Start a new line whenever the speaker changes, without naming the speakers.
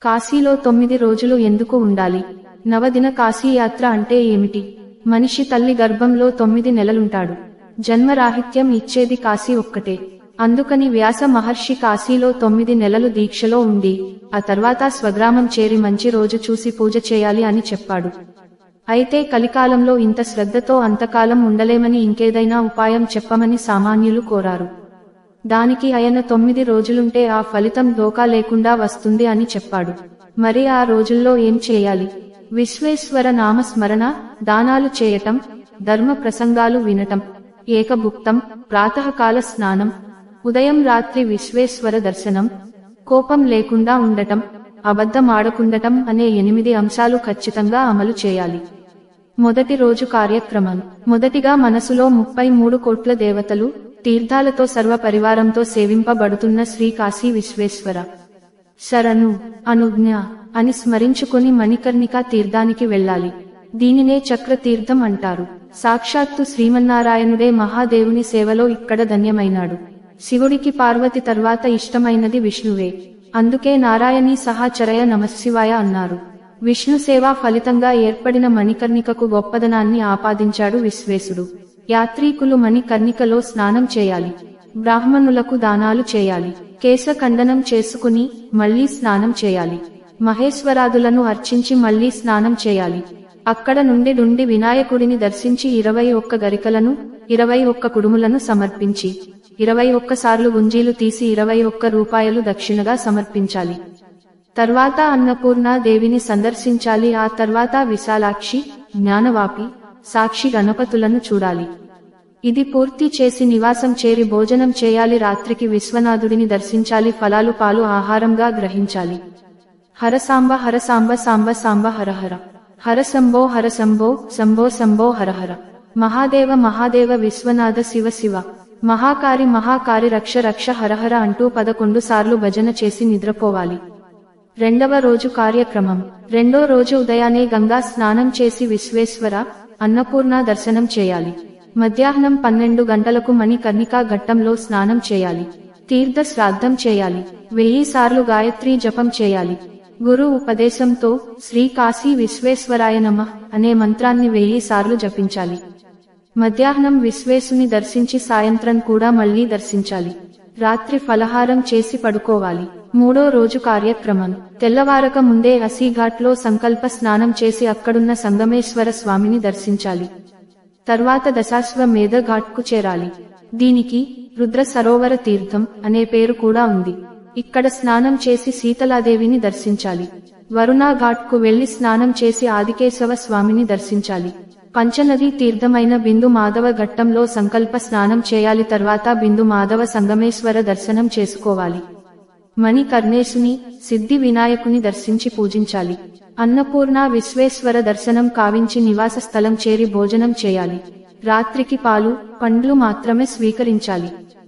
కాశీలో 9 రోజులు ఎందుకు ఉండాలి? నవదిన కాశీ యాత్ర అంటే ఏమిటి? మనిషి తల్లి గర్భంలో 9 నెలలుంటాడు. జన్మరాహిత్యం ఇచ్చేది కాశీ ఒక్కటే. అందుకని వ్యాస మహర్షి కాశీలో 9 నెలలు దీక్షలో ఉండి, ఆ తర్వాత స్వగ్రామం చేరి మంచి రోజు చూసి పూజ చేయాలి అని చెప్పాడు. అయితే కలికాలంలో ఇంత శ్రద్ధతో అంతకాలం ఉండలేమని ఇంకేదైనా ఉపాయం చెప్పమని సామాన్యులు కోరారు. దానికి ఆయన 9 రోజులుంటే ఆ ఫలితం ధోకా లేకుండా వస్తుంది అని చెప్పాడు. మరి ఆ రోజుల్లో ఏం చేయాలి? విశ్వేశ్వర నామ స్మరణ, దానాలు చేయటం, ధర్మ ప్రసంగాలు వినటం, ఏకభుక్తం, ప్రాతకాల స్నానం, ఉదయం రాత్రి విశ్వేశ్వర దర్శనం, కోపం లేకుండా ఉండటం, అబద్ధమాడకుండటం అనే 8 అంశాలు ఖచ్చితంగా అమలు చేయాలి. మొదటి రోజు కార్యక్రమం. మొదటిగా మనసులో 33 కోట్ల దేవతలు, తీర్థాలతో సర్వ పరివారంతో సేవింపబడుతున్న శ్రీ కాశీ విశ్వేశ్వర శరణు అనుజ్ఞ అని స్మరించుకొని మణికర్ణికా తీర్థానికి వెళ్ళాలి. దీనినే చక్ర తీర్థం అంటారు. సాక్షాత్తు శ్రీమన్నారాయణుడే మహాదేవుని సేవలో ఇక్కడ ధన్యమైనాడు. శివుడికి పార్వతి తర్వాత ఇష్టమైనది విష్ణువే. అందుకే నారాయణీ సహచరయ నమఃశివాయ అన్నారు. విష్ణు సేవా ఫలితంగా ఏర్పడిన మణికర్ణికకు గొప్పదనాన్ని ఆపాదించాడు విశ్వేశుడు. యాత్రీకులు మణికర్ణికలో స్నానం చేయాలి. బ్రాహ్మణులకు దానాలు చేయాలి. కేశఖండనం చేసుకుని మళ్లీ స్నానం చేయాలి. మహేశ్వరాదులను అర్చించి మళ్లీ స్నానం చేయాలి. అక్కడ నుండి వినాయకుడిని దర్శించి 21 గరికలను, 21 కుడుములను సమర్పించి 21 సార్లు గుంజీలు తీసి 21 రూపాయలు దక్షిణగా సమర్పించాలి. తర్వాత అన్నపూర్ణ దేవిని సందర్శించాలి. ఆ తర్వాత విశాలాక్షి, జ్ఞానవాపి, సాక్షి గణపతులను చూడాలి. ఇది పూర్తి చేసి నివాసం చేరి భోజనం చేయాలి. రాత్రికి విశ్వనాథుడిని దర్శించాలి. ఫలాలు పాలు ఆహారంగా గ్రహించాలి. హరసాంబ హరసాంబ సాంబ సాంబ హరహర, హరశంభో హరశంభో శంభో శంభో హరహర, మహాదేవ మహాదేవ విశ్వనాథ శివ శివ, మహాకారి మహాకారి రక్ష రక్ష హరహర అంటూ 11 సార్లు భజన చేసి నిద్రపోవాలి. రెండవ రోజు కార్యక్రమం. రెండో రోజు ఉదయాన్నే గంగా స్నానం చేసి విశ్వేశ్వర, అన్నపూర్ణ దర్శనం చేయాలి. మధ్యాహ్నం 12 గంటలకు మణికర్ణికా ఘట్టంలో స్నానం చేయాలి. తీర్థ శ్రాద్ధం చేయాలి. 1000 సార్లు గాయత్రీ జపం చేయాలి. గురు ఉపదేశంతో శ్రీ కాశీ విశ్వేశ్వరాయ నమః అనే మంత్రాన్ని 1000 సార్లు జపించాలి. మధ్యాహ్నం విశ్వేశుని దర్శించి సాయంత్రం కూడా మళ్లీ దర్శించాలి. రాత్రి ఫలహారం చేసి పడుకోవాలి. మూడో రోజు కార్యక్రమం. తెల్లవారక ముందే అసీఘాట్లో సంకల్ప స్నానం చేసి అక్కడున్న సంగమేశ్వర స్వామిని దర్శించాలి. తర్వాత దశాశ్వమేధ ఘాట్కు చేరాలి. దీనికి రుద్ర సరోవర తీర్థం అనే పేరు కూడా ఉంది. ఇక్కడ స్నానం చేసి శీతలాదేవిని దర్శించాలి. వరుణా ఘాట్కు వెళ్లి స్నానం చేసి ఆదికేశవ స్వామిని దర్శించాలి. పంచనదీ తీర్థమైన బిందు మాధవ ఘట్టంలో సంకల్ప స్నానం చేయాలి. తర్వాత బిందు మాధవ సంగమేశ్వర దర్శనం చేసుకోవాలి. మణికర్ణేశుని, సిద్ధి వినాయకుని దర్శించి పూజించాలి. అన్నపూర్ణ విశ్వేశ్వర దర్శనం కావించి నివాస స్థలం చేరి భోజనం చేయాలి. రాత్రికి పాలు, పండ్లు మాత్రమే స్వీకరించాలి.